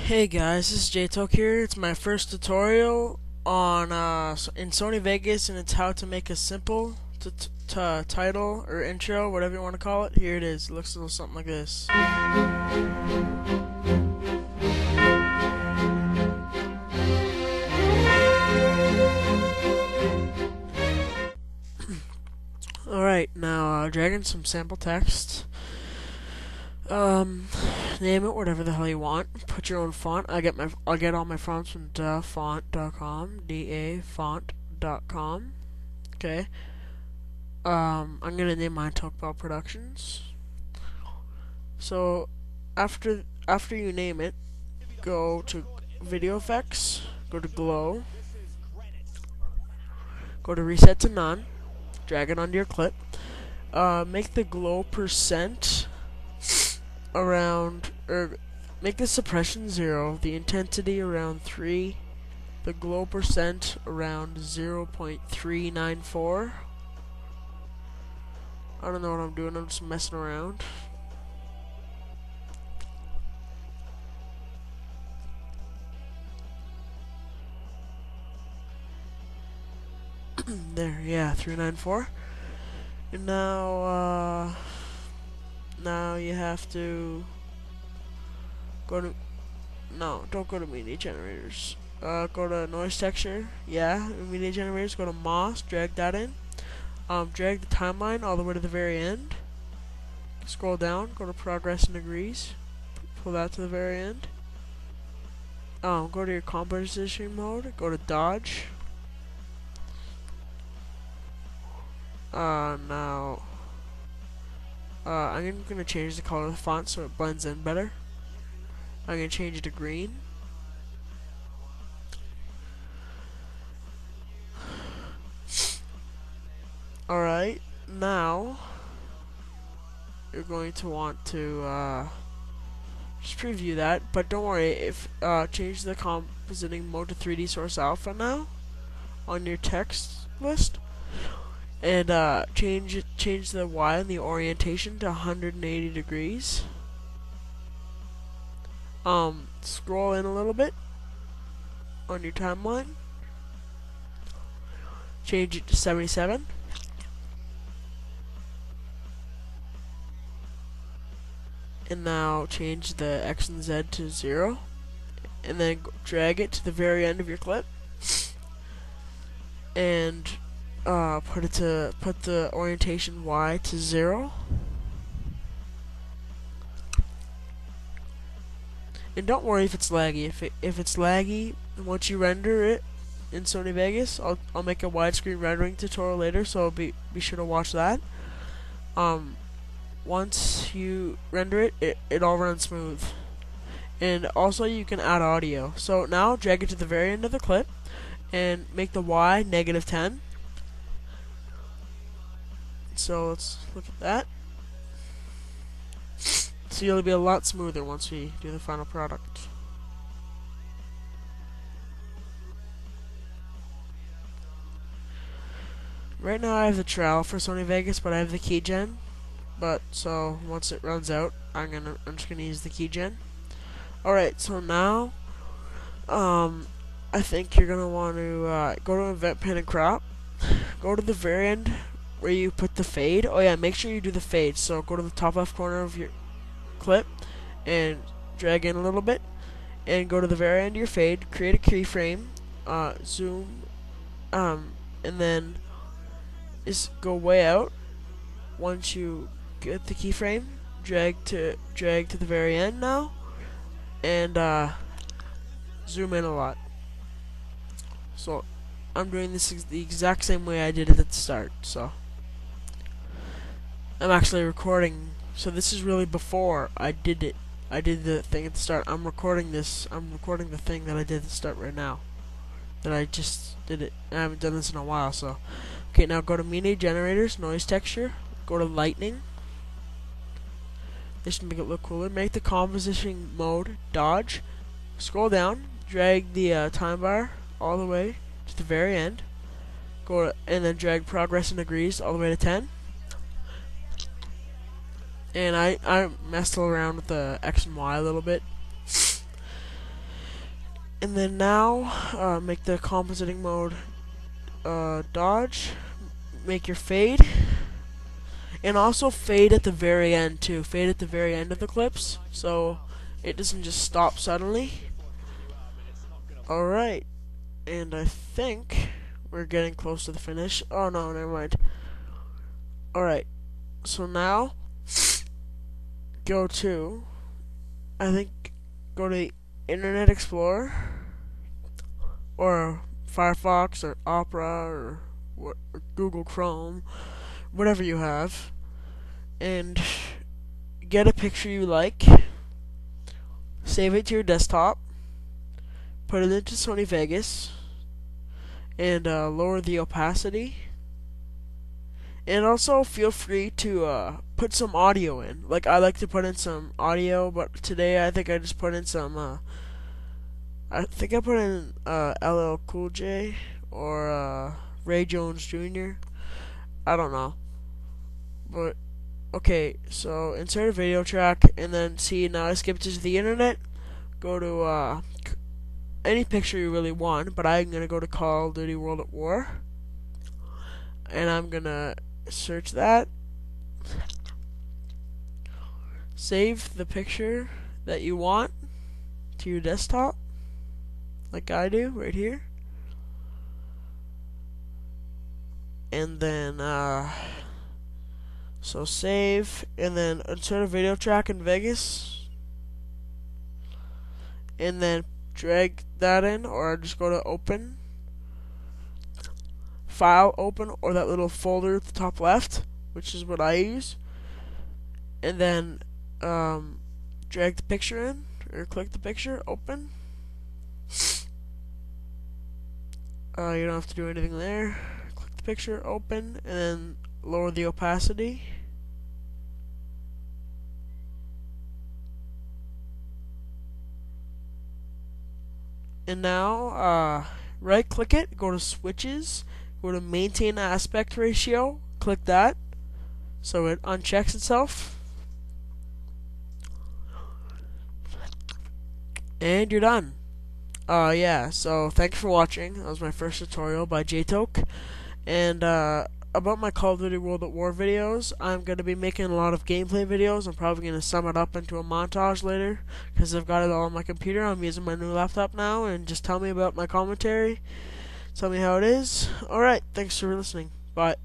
Hey guys, this is TOKE here. It's my first tutorial on in Sony Vegas, and it's how to make a simple title or intro, whatever you want to call it. Here it is. It looks a little something like this. Alright, now drag in some sample text. Name it whatever the hell you want. Put your own font. I'll get all my fonts from dafont.com, dafont.com. Okay. I'm gonna name mine TOKE Productions. So after you name it, go to Video Effects, go to Glow, go to Reset to None, drag it onto your clip. Make the glow percent around, or make the suppression 0, the intensity around 3, the glow percent around 0.394. I don't know what I'm doing, I'm just messing around. There, yeah, 394. And now you have to go to, no, don't go to media generators. Go to noise texture, yeah, media generators, go to Moss, drag that in. Drag the timeline all the way to the very end. Scroll down, go to progress in degrees, pull that to the very end. Go to your composition mode, go to dodge. Now, I'm gonna change the color of the font so it blends in better. I'm gonna change it to green. Alright, now you're going to want to just preview that, but don't worry, if change the compositing mode to 3D source alpha now on your text list, and change the Y and the orientation to 180 degrees. Scroll in a little bit on your timeline, change it to 77. And now change the X and Z to 0, and then drag it to the very end of your clip, and put the orientation Y to 0. And don't worry if it's laggy. If it's laggy, once you render it in Sony Vegas, I'll make a widescreen rendering tutorial later, so be sure to watch that. Once you render it, it all runs smooth. And also you can add audio. So now drag it to the very end of the clip and make the Y -10. So let's look at that. So it'll be a lot smoother once we do the final product. Right now I have the trowel for Sony Vegas, but I have the keygen. But so once it runs out, I'm just gonna use the keygen. Alright, so now I think you're gonna want to go to event pan and crop. Go to the very end where you put the fade. Oh yeah, make sure you do the fade. So go to the top left corner of your clip and drag in a little bit, and go to the very end of your fade. Create a keyframe, zoom, and then just go way out. Once you get the keyframe, drag to the very end now, and zoom in a lot. So I'm doing this the exact same way I did it at the start. So I'm actually recording. So this is really before I did it. I did the thing at the start. I'm recording this. I'm recording the thing that I did at the start right now. That I just did it. I haven't done this in a while. So okay, now go to media generators, noise texture. Go to lightning. This should make it look cooler. Make the composition mode dodge. Scroll down. Drag the time bar all the way to the very end. And then drag progress in degrees all the way to 10. And I messed around with the X and Y a little bit. And then now, make the compositing mode dodge, make your fade, and also fade at the very end too. Fade at the very end of the clips, so it doesn't just stop suddenly. Alright, and I think we're getting close to the finish. Oh no, never mind. Alright, so now, go to the Internet Explorer, or Firefox, or Opera, or Google Chrome, whatever you have, and get a picture you like, save it to your desktop, put it into Sony Vegas, and lower the opacity. And also feel free to put some audio in. Like, I like to put in some audio, but today I think I just put in some, I think I put in LL Cool J or Ray Jones Jr. I don't know. But, okay, so insert a video track, and then see, now I skipped to the internet. Go to any picture you really want, but I'm going to go to Call of Duty World at War. And I'm going to search that, save the picture that you want to your desktop, like I do right here, and then so save, and then insert a video track in Vegas, and then drag that in, or just go to open, file, open, or that little folder at the top left, which is what I use, and then drag the picture in, or click the picture, open. You don't have to do anything there. Click the picture, open, and then lower the opacity. And now, right click it, go to switches, go to maintain aspect ratio, click that, so it unchecks itself, and you're done. Yeah, so thanks for watching. That was my first tutorial by TOKE. And about my Call of Duty World at War videos, I'm going to be making a lot of gameplay videos. I'm probably going to sum it up into a montage later, because I've got it all on my computer. I'm using my new laptop now, and just tell me about my commentary. Tell me how it is. Alright, thanks for listening. Bye.